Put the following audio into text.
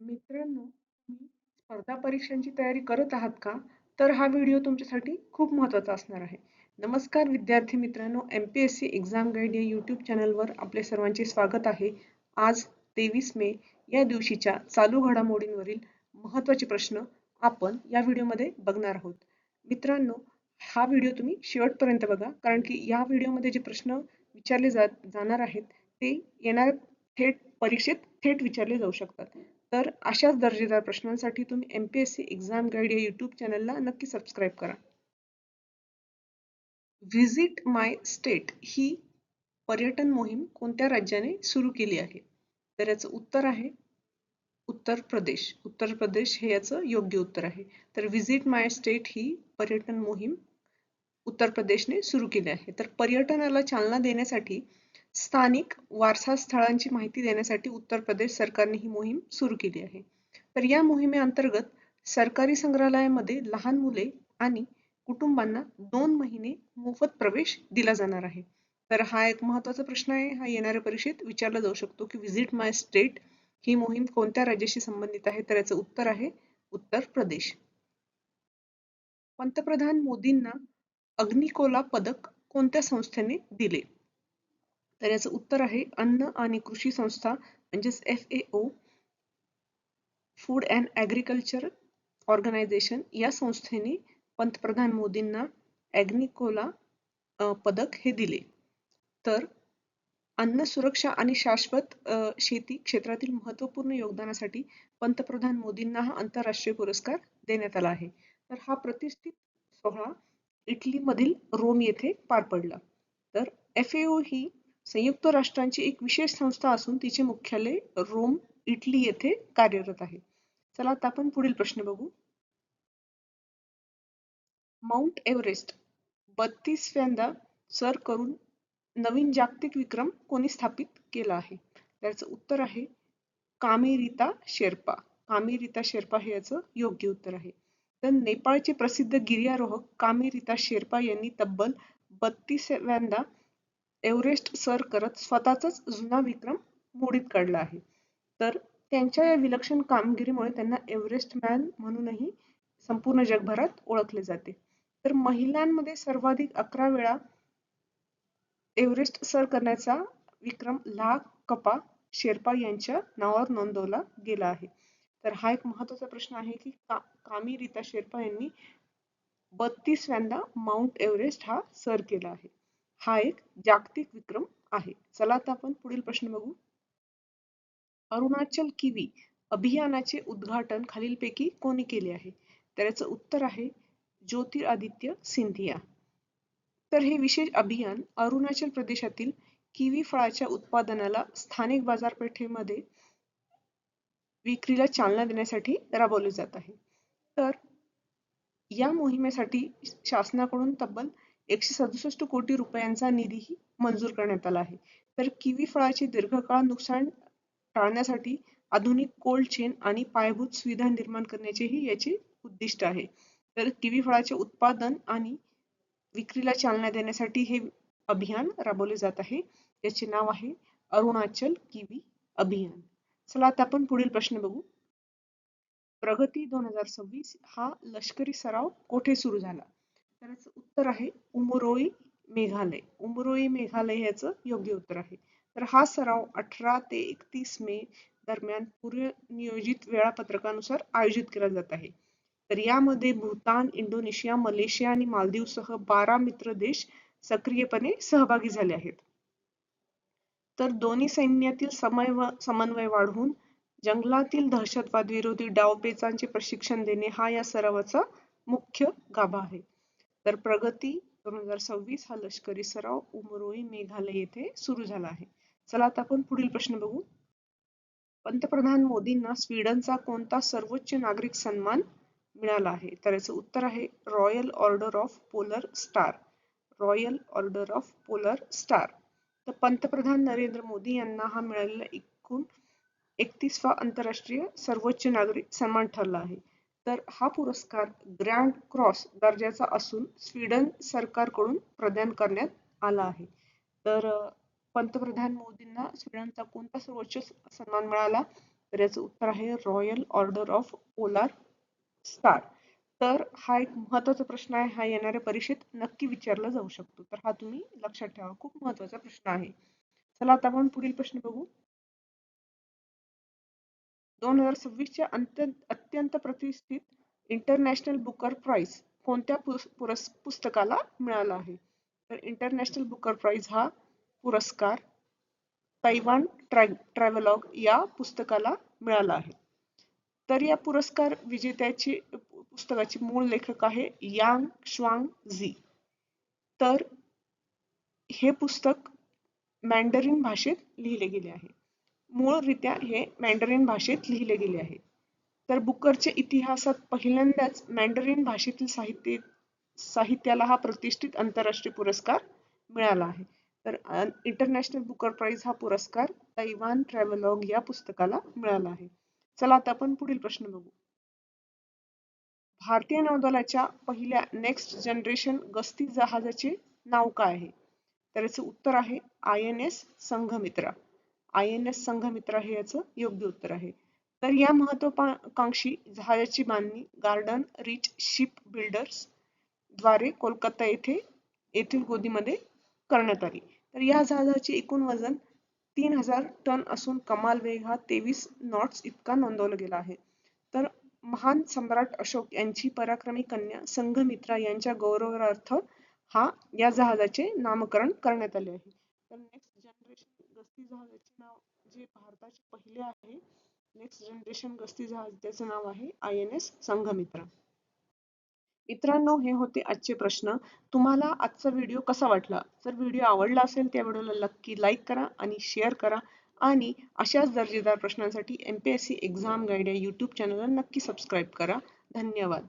मित्रांनो, तुम्ही स्पर्धा परीक्षांची तयारी करत आहात का? तर हा व्हिडिओ तुमच्यासाठी खूप महत्त्वाचा असणार आहे. नमस्कार विद्यार्थी मित्रांनो, एम-पी-एस-सी एक्झाम गाईड या यूट्यूब चॅनलवर आपले सर्वांचे स्वागत आहे. आज 23 मे या दिवशीच्या चालू घडामोडींवरील महत्त्वाचे प्रश्न आपण या व्हिडिओमध्ये बघणार आहोत. मित्रांनो, हा व्हिडिओ तुम्ही शेवटपर्यंत बघा, कारण की या व्हिडिओमध्ये जे प्रश्न विचारले जाणार आहेत ते येणाऱ्या परीक्षेत थेट विचारले जाऊ शकतात. तर अशाच दर्जेदार प्रश्नांसाठी तुम्ही एम-पी-एस-सी एक्झाम गाईड या यूट्यूब चॅनलला नक्की सबस्क्राईब करा. व्हिजिट माय स्टेट ही पर्यटन मोहीम कोणत्या राज्याने सुरू केली आहे? तर याचं उत्तर आहे उत्तर प्रदेश. उत्तर प्रदेश हे याचं योग्य उत्तर आहे. तर व्हिजिट माय स्टेट ही पर्यटन मोहीम उत्तर प्रदेशने सुरू केली आहे. तर पर्यटनाला चालना देण्यासाठी स्थानिक वारसा स्थळांची माहिती देण्यासाठी उत्तर प्रदेश सरकारने ही मोहीम सुरू केली आहे. तर या मोहिमेअंतर्गत सरकारी संग्रहालयामध्ये लहान मुले आणि कुटुंबांना 2 महिने मोफत प्रवेश दिला जाणार आहे. तर हा एक महत्त्वाचा प्रश्न आहे. हा येणाऱ्या परीक्षेत विचारला जाऊ शकतो की व्हिजिट माय स्टेट ही मोहीम कोणत्या राज्याशी संबंधित आहे? तर याचं उत्तर आहे उत्तर प्रदेश. पंतप्रधान मोदींना अग्निकोला पदक कोणत्या संस्थेने दिले? तर याचं उत्तर आहे अन्न आणि कृषी संस्था म्हणजेच FAO, food and agriculture organisation या संस्थेने पंतप्रधान मोदींना ॲग्निकोला पदक हे दिले. तर अन्न सुरक्षा आणि शाश्वत शेती क्षेत्रातील महत्त्वपूर्ण योगदानासाठी पंतप्रधान मोदींना हा आंतरराष्ट्रीय पुरस्कार देण्यात आला आहे. तर हा प्रतिष्ठित सोहळा इटलीमधील रोम येथे पार पडला. तर FAO ही संयुक्त राष्ट्रांची एक विशेष संस्था असून तिचे मुख्यालय रोम, इटली येथे कार्यरत आहे. चला आता आपण पुढील प्रश्न बघू. माउंट एव्हरेस्ट 32व्यांदा सर करून नवीन जागतिक विक्रम कोणी स्थापित केला आहे? त्याचं उत्तर आहे कामेरीता शेर्पा. कामेरीता शेर्पा हे याचं योग्य उत्तर आहे. तर नेपाळचे प्रसिद्ध गिर्यारोहक कामेरीता शेर्पा यांनी तब्बल 32व्यांदा एव्हरेस्ट सर करत स्वतःचाच जुना विक्रम मोडीत काढला आहे. तर त्यांच्या या विलक्षण कामगिरीमुळे त्यांना एव्हरेस्ट मॅन म्हणूनही संपूर्ण जगभरात ओळखले जाते. तर महिलांमध्ये सर्वाधिक 11 वेळा एव्हरेस्ट सर करण्याचा विक्रम ला कपा शेर्पा यांच्या नावावर नोंदवला गेला आहे. तर हा एक महत्त्वाचा प्रश्न आहे की कामी शेर्पा यांनी 32व्यांदा माउंट एव्हरेस्ट हा सर केला आहे. हा एक जागतिक विक्रम आहे. चला आता आपण पुढील प्रश्न बघू. अरुणाचल किवी अभियानाचे उद्घाटन खालीलपैकी कोणी केले आहे? तर याचं उत्तर आहे ज्योतिरादित्य सिंधिया. तर हे विशेष अभियान अरुणाचल प्रदेशातील किवी फळाच्या उत्पादनाला स्थानिक बाजारपेठेमध्ये विक्रीला चालना देण्यासाठी राबवले जात आहे. तर या मोहिमेसाठी शासनाकडून तब्बल 167 कोटी रुपयांचा निधीही मंजूर करण्यात आला आहे. तर किवी फळाचे दीर्घकाळ नुकसान टाळण्यासाठी आधुनिक कोल्ड चेन आणि पायाभूत सुविधा निर्माण करण्याचेही याचे उद्दिष्ट आहे. तर किवी फळाचे उत्पादन आणि विक्रीला चालना देण्यासाठी हे अभियान राबवले जात आहे. याचे नाव आहे अरुणाचल किवी अभियान. चला आता आपण पुढील प्रश्न बघू. प्रगती 2026 हा लष्करी सराव कोठे सुरू झाला? तर याचं उत्तर आहे उमरोई मेघालय. उमरोई मेघालय याचं योग्य उत्तर आहे. तर हा सराव 18 ते 31 मे दरम्यान पूर्वनियोजित वेळापत्रकानुसार आयोजित केला जात आहे. तर यामध्ये भूतान, इंडोनेशिया, मलेशिया आणि मालदीवसह 12 मित्र देश सक्रियपणे सहभागी झाले आहेत. तर दोन्ही सैन्यातील समन्वय वाढवून जंगलातील दहशतवाद विरोधी डावपेचांचे प्रशिक्षण देणे हा या सरावाचा मुख्य गाभा आहे. तर प्रगती 2026 हा लष्करी सराव उमरोई मेघालय येथे सुरू झाला आहे. चला आता आपण पुढील प्रश्न बघू. पंतप्रधान मोदींना स्वीडनचा कोणता सर्वोच्च नागरिक सन्मान मिळाला आहे? तर याचं उत्तर आहे royal order of polar star. Royal order of polar star. तर पंतप्रधान नरेंद्र मोदी यांना हा मिळालेला एकूण 31वा आंतरराष्ट्रीय सर्वोच्च नागरिक सन्मान ठरला आहे. तर हा पुरस्कार ग्रँड क्रॉस दर्जाचा असून स्वीडन सरकारकडून प्रदान करण्यात आला आहे. तर पंतप्रधान मोदींना स्वीडनचा कोणता सर्वोच्च सन्मान मिळाला? तर याचं उत्तर आहे royal order of polar star. तर हा एक महत्वाचा प्रश्न आहे, हा येणाऱ्या परीक्षेत नक्की विचारला जाऊ शकतो. तर हा तुम्ही लक्षात ठेवा, खूप महत्वाचा प्रश्न आहे. चला आता आपण पुढील प्रश्न बघू. 2026च्या अत्यंत प्रतिष्ठित इंटरनॅशनल बुकर प्राइज कोणत्या पुस्तकाला मिळाला आहे? तर इंटरनॅशनल बुकर प्राइज हा पुरस्कार तैवान ट्रॅव्हलॉग या पुस्तकाला मिळाला आहे. तर या पुरस्कार विजेत्याची पुस्तकाची मूळ लेखक आहे यांग श्वांग झी. तर हे पुस्तक मॅन्डरिन भाषेत लिहिले गेले आहे. मूळरित्या हे मॅन्डरिन भाषेत लिहिले गेले आहे. तर बुकरच्या इतिहासात पहिल्यांदाच मॅन्डरिन भाषेतील साहित्याला हा प्रतिष्ठित आंतरराष्ट्रीय पुरस्कार मिळाला आहे. तर इंटरनॅशनल बुकर प्राइज हा पुरस्कार तैवान ट्रॅव्हलॉग या पुस्तकाला मिळाला आहे. चला आता आपण पुढील प्रश्न बघू. भारतीय नौदलाच्या पहिल्या नेक्स्ट जनरेशन गस्ती जहाजाचे नाव काय आहे? तर याचं उत्तर आहे INS संघमित्रा. INS संघमित्रा हे याचं योग्य उत्तर आहे. तर या महत्वाकांक्षी जहाजाची बांधणी गार्डन रिच शिप बिल्डर्स द्वारे कोलकाता येथील गोदीमध्ये करण्यात आली. तर या जहाजाचे एकूण वजन 3000 टन असून कमाल वेग हा 23 नॉट्स इतका नोंदवला गेला आहे. तर महान सम्राट अशोक यांची पराक्रमी कन्या संघमित्रा यांच्या गौरवार्थ या जहाजाचे नामकरण करण्यात आले आहे. तर नेक्स्ट जनरेशन गस्ती जहाजाचे नाव जे भारताचे पहिले आहे नेक्स्ट जनरेशन गस्ती जहाज त्याचं नाव आहे INS संघमित्रा. मित्रांनो, हे होते आजचे प्रश्न. तुम्हाला आजचा व्हिडिओ कसा वाटला? जर व्हिडिओ आवडला असेल त्या व्हिडिओला नक्की लाईक करा आणि शेअर करा आणि अशाच दर्जेदार प्रश्नांसाठी MPSC एक्झाम गाईड या YouTube चॅनलला नक्की सबस्क्राईब करा. धन्यवाद.